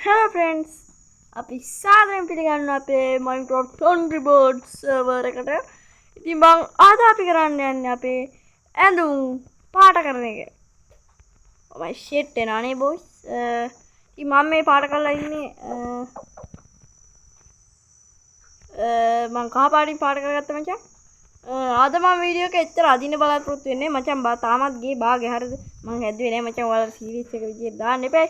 Hello friends, අපි සාදරයෙන් පිළිගන්නවා අපේ Minecraft Hungry Birds server එකට. ඉතින් මං අද අපි කරන්න යන්නේ අපේ ඇඳුම් පාට කරන එක. ඔය shit එනවා නේ boys. ඉතින් මම මේ පාට කරලා ඉන්නේ මං කහ පාටින් පාට කරගත්තා මචං. අද මම වීඩියෝ එක එච්චර අදින්න බලාපොරොත්තු වෙන්නේ මචං තාමත් ගේ භාගේ හරිද මං හැදුවේ නෑ මචං ඔයාලා සීරීස් එක විදියට දාන්න එපා.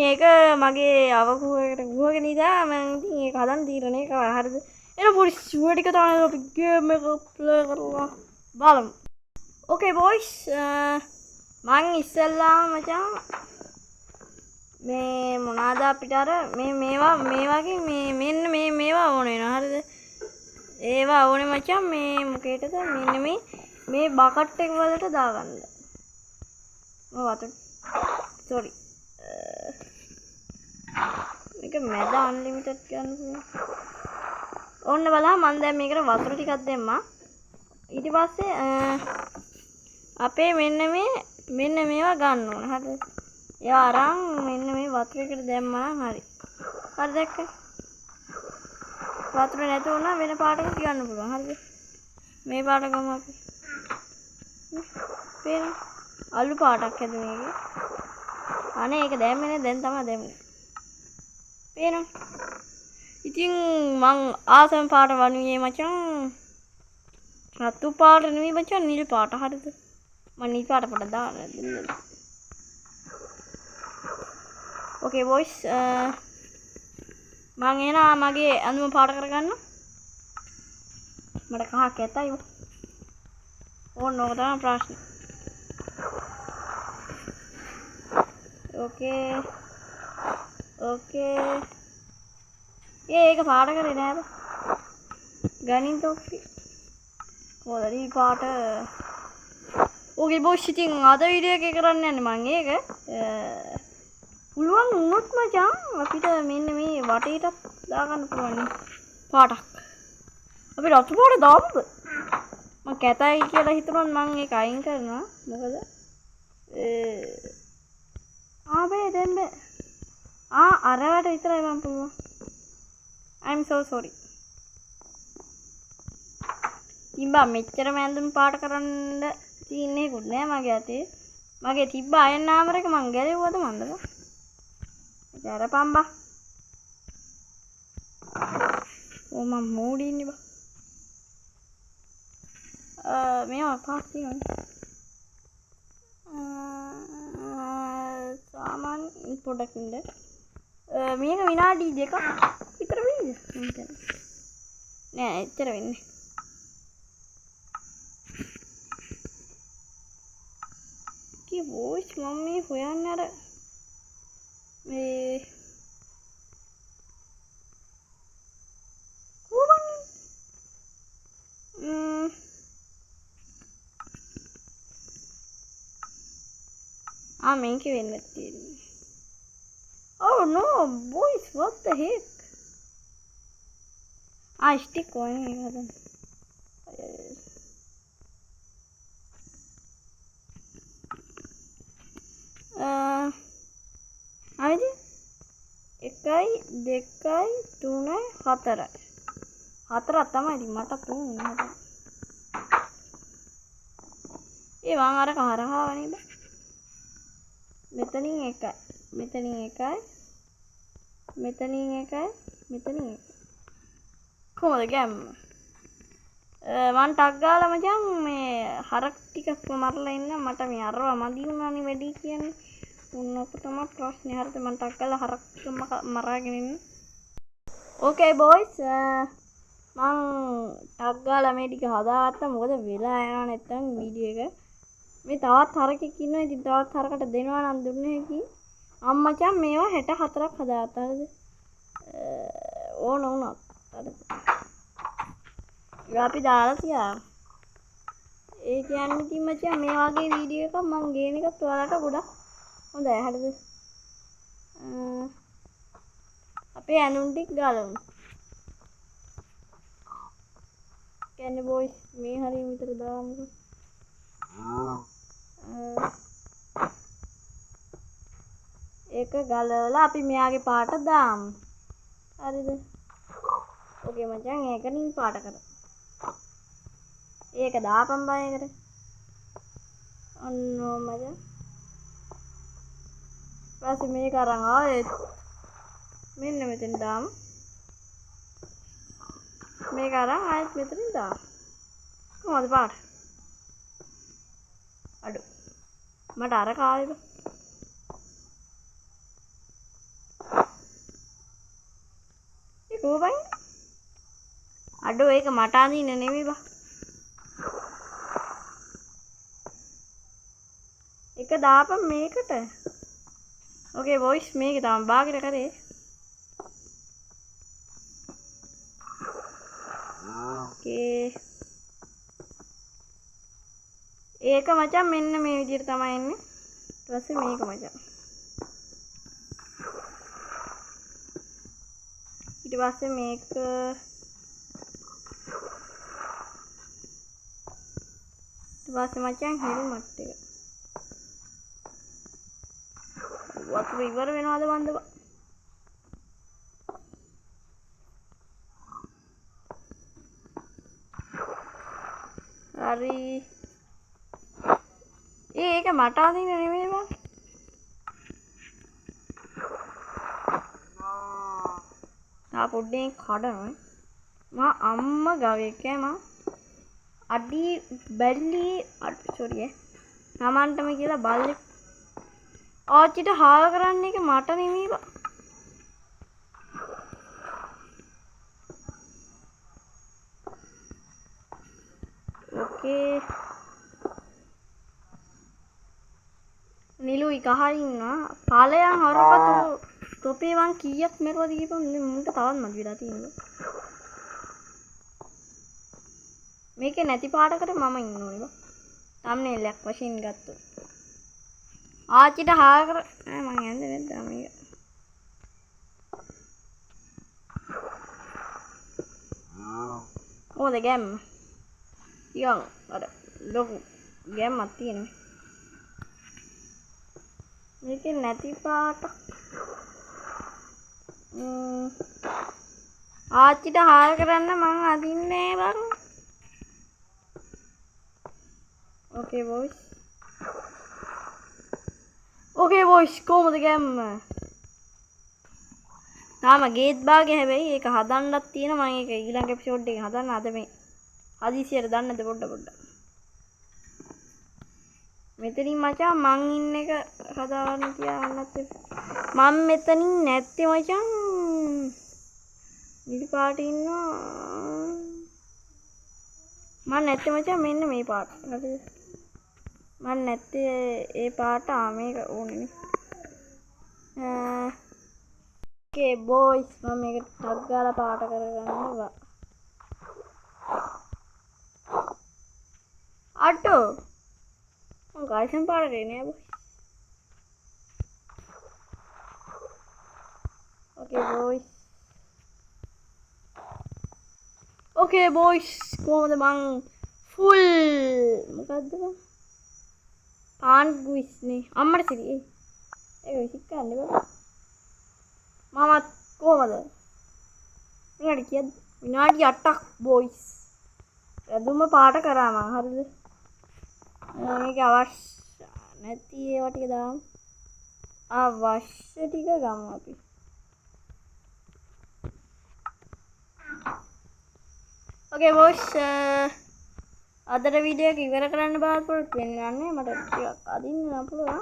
ඒක මගේ අවකුවකට ගුවගෙන ඉදා මම ඉතින් ඒක හදන්න තීරණය කරා හරිද. එන පොඩි ෂුවර් ටික තමයි අපි ගේම් එක ප්ලේ කරලා බලමු. ඕකේ බොයිස් මං ඉස්සෙල්ලාම මචං මේ මොනවාද අපිට අර මේවා මේ වගේ මෙන්න මේවා ඕන වෙනවා හරිද. ඒවා ඕනේ මචං මේ මොකේටද මෙන්න මේ බකට් එක වලට දාගන්න. වතුර sorry මේක මැද අන්ලිමිටඩ් ගන්න පුළුවන්. ඕන්න බලන්න මම දැන් මේකට වතුර ටිකක් දෙම්මා. ඊට පස්සේ අපේ මෙන්න මේවා ගන්න ඕන. හරිද? ඒවා අරන් මෙන්න මේ වතුර එකට දැම්මා නම් හරි. හරි දැක්කද? වතුර නැති වුණා වෙන පාටකට ගන්න පුළුවන්. හරිද? මේ පාට ගමු අපි. පේන අලු පාටක් හැදුනේ මේකේ. අනේ ඒක දැම්මේ නේ දැන් තමයි දැම්මේ. පේනවද? ඉතින් මං ආසම පාට වණුවේ මචං රතු පාට නෙවෙයි මචං නිල් පාට. හරිද? මම නිල් පාට පොඩ්ඩක් දාන්න දෙන්න. ඕකේ බොයිස් මං එනවා මගේ අඳුම පාට කරගන්න. මට කහක් ඇතයි. ඕන්න ඕක තමයි ප්‍රශ්නේ. ඕකේ ඒක පාට කරේ නෑ බා. ගණින් තොප්පි. කොහොමද පාට? ඕකේ බොස් ඉතින් අද වීඩියෝ එකේ කරන්න යන්නේ මම ඒක. පුළුවන් වුණොත් මචං අපිට මෙන්න මේ වටේටත් දාගන්න පුළුවන් පාටක්. අපි රතු පාට දාමුද? මම කැතයි කියලා හිතුනොත් මම ඒක අයින් කරනවා. මොකද ආබේ දැන් බෑ. අරවට විතරයි මම පුළුවන්. I'm so sorry. තිබ්බා මෙච්චර මැඳුම් පාට කරන්න තියෙන්නේ කුත් නෑ මගේ අතේ. මගේ තිබ්බ අයන් නාමර එක මං ගැලෙව්වද මන්ද බා. ජරපම් බා. මම මෝඩි ඉන්නේ බා. මේවා පාස් තියෙනවා. සාමාන්‍ය පොඩක් ඉන්න. මේක විනාඩි 2ක් විතර වෙයිද? නෑ එච්චර වෙන්නේ. කී වොයිස් මම මේ හොයන්නේ අර මේ මේකේ වෙන්න තියෙන්නේ. Oh no boys what the heck? stick one හදන්න. හරිද? 1 2 3 4. 4ක් තමයි ඉතින් මට 3 හදන්න. ඒ මං අර කහරහාව නේද? මෙතනින් 1 මෙතනින් 1 මෙතනින් 1 මෙතනින් 1 කොහොමද ගැම්ම? මං ටක් ගාලා මචං මේ හරක් ටිකක් මරලා ඉන්න මට මේ අරවා මදි වුණානේ වැඩි කියන්නේ. උන්නක තමයි ප්‍රශ්නේ. හරිද? මං ටක් ගාලා හරක් ටික මරාගෙන ඉන්න. ඕකේ බොයිස් මං ටක් ගාලා මේ ටික හදාගත්තා. මොකද වෙලා යනවා නැත්තම් වීඩියෝ එක. මේ තවත් හරකෙක් ඉන්නවා. ඉතින් තවත් හරකට දෙනවා නම් දුන්නේ හැකි. අම්මචං මේවා 64ක් හදාගත්තා. හරිද? ඕන උනත්. හරිද? අපි දාලා තියා. ඒ කියන්නේ ඉතින් මචං මේ වගේ වීඩියෝ එකක් මම ගේන එකත් ඔයාලට ගොඩක් හොඳයි. හරිද? අපේ ඇනුන් ටික ගලමු. කියන්නේ බොයිස් මේ හරිය විතර දාමුකෝ. ඒක ගලවලා අපි මෙයාගේ පාට දාමු. හරිද? ඕකේ මචං ඒකනින් පාට කර. ඒක දාපන් බයකට. අන්න මචං. ඊපස්සේ මේක අරන් ආයෙත් මෙන්න මෙතන දාමු. මේක අරන් ආයෙත් මෙතනින් දාමු. කොහොමද පාට? අඩු. මට අර කාලේ බා. ඒක කොහොමයි? අඩු ඒක මට අඳින්න නෙමෙයි බා. එක දාපන් මේකට. ඕකේ බොයිස් මේක තමයි බාගෙට කරේ. ඕකේ. ඒක මචං මෙන්න මේ විදිහට තමයි එන්නේ. ඊට පස්සේ මේක මචං. ඊට පස්සේ මේක ඊට පස්සේ මචං හෙල්මට් එක. වතුර ඉවර වෙනවද බන්ද? හරි. ඒක මට අදින්න නෙමෙයි බං. තා පොඩ්ඩෙන් කඩනවා. මා අම්මා ගාවෙක් මා අඩි බැල්ලි සෝරි නමන්ටම කියලා බල්ලෙක් ආච්චිට හාල් කරන්න එක මට නෙමෙයි බං. ඕකේ. නිලුයි කහයි ඉන්නවා. පාලයන් හරපතු තොපේ වන් කීයක් මෙරුවද කියපන් මුන්ට තවත් මදි වෙලා තියෙනවා. මේකේ නැති පාටකට මම ඉන්න ඕනේ බං. thumbnail එකක් වශයෙන් ගත්තොත්. ආච්චිට හාල් කර මං යන්නේ නැද්ද මේක. කොහොමද ගැම්ම? ටිකක් අර ලොකු ගැම්මක් තියෙනවා. මේකේ නැති පාට ආච්චිට හාල් කරන්න මං අදින්නේ බං. ඕකේ බොයිස්. ඕකේ බොයිස් කොහොමද ගැම්ම? තාම ගේට් බාගේ හැබැයි ඒක හදන්නත් තියෙන මම ඒක ඊළඟ එපිසෝඩ් එකේ හදන්න අද මේ හදිසියට දන්නද පොඩ්ඩ. මෙතනින් මචං මං ඉන්න එක හදාගන්න කියන්නත් මම මෙතනින් නැත්තේ මචං නිදි පාට ඉන්නවා. මම නැත්තේ මචං මෙන්න මේ පාට. හරිද? මම නැත්තේ ඒ පාට මේක ඕනේ නේ. ඕකේ බොයිස් මම මේක ටග් ගාලා පාට කරගන්නවා. අටෝ මං ගායසන් පාට කරේ බොයිස්. ඕකේ බොයිස්. ඕකේ බොයිස් කොහොමද මං ෆුල් මොකද්ද බං? පාන් ගුයිස්නේ අම්මට සිරි ඒක විසික් ගන්න බෑ. මමත් කොහමද? විනාඩි කීයද? විනාඩි 8ක් බොයිස්. රදුම පාට කරා මං හරිද? මේක අවශ්‍ය නැති ඒවා ටික දාමු. අවශ්‍ය ටික ගමු අපි. ඕකේ බොයිස් අදට වීඩියෝ එක ඉවර කරන්න බලාපොරොත්තු වෙන්නේ මට ටිකක් අදින්න නම් පුළුවන්.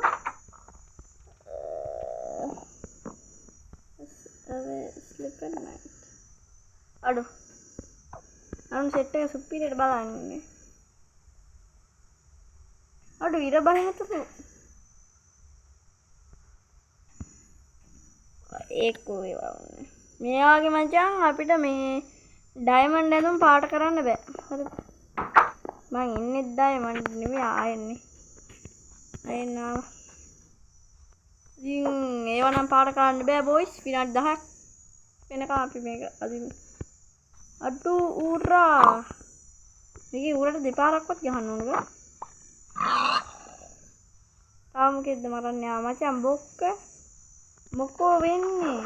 Slip and night. අඩෝ. අන්න සෙට් එක සුපිරියට බලන්නේ. අඩෝ ඉර බහිනතුරු. ඒකෝ ඒවා වුනේ. මේ වගේ මචං අපිට මේ ඩයමන්ඩ් ඇඳුම් පාට කරන්න බෑ. හරිද? මං ඉන්නේ ඩයමන්ඩ් නෙවෙයි ආයෙන්නේ. අයන්නා. ඉතින් ඒව නම් පාට කරන්න බෑ බොයිස්. විනාඩි 10ක් වෙනකම් අපි මේක අදිමු. අඩු ඌරා. මේකේ ඌරට දෙපාරක්වත් ගහන්න ඕන බෑ. තාම මොකෙද්ද මරන්නේ ආ මචං බොක්ක. මොකෝ වෙන්නේ?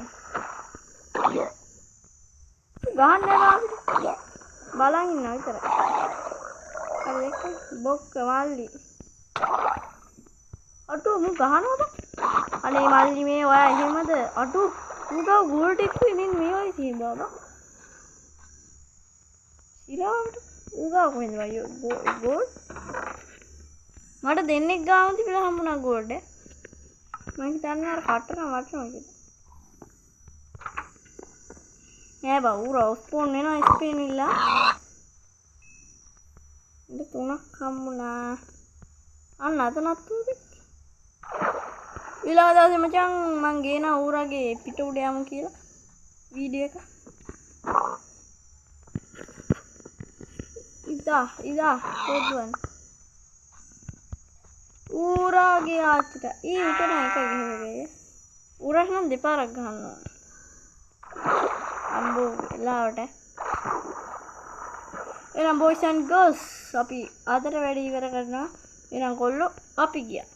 ගහන්න නෑ බලන් ඉන්නවා විතරයි. අර එක බොක්ක මල්ලි. අටු මු ගහනවද? අනේ මල්ලි මේ ඔයා එහෙමද? අටු මුගා ගෝල් ටික්කුයි මෙන්න මේ වයි තියෙනවද? ඉරාවට උගා කොහෙන්ද වයි ගෝල්? මට දෙන්නෙක් ගාම තිබිලා හම්බුණා ගෝල්ඩ්. මම හිතන්නේ අර කට්ටන වටනවා කියලා. නෑ බා ඌරා ස්පෝන් වෙනවා ස්පේන් ඉල්ලා. ඉත තුනක් හම්බුණා. අන්න අතනත් තුනේ. ඊළඟ දවසේ මචං මං ගේනවා ඌරාගේ පිට උඩ යමු කියලා වීඩියෝ එක. ඉදා පොඩ්ඩුවන්. ඌරාගේ ආච්චිට ඊ උතන එක ගහවේ. ඌරා නම් දෙපාරක් ගහනවා. අම්බෝ ලාවට. එහෙනම් boys and girls අපි අදට වැඩ ඉවර කරනවා. එහෙනම් කොල්ලෝ අපි ගියා.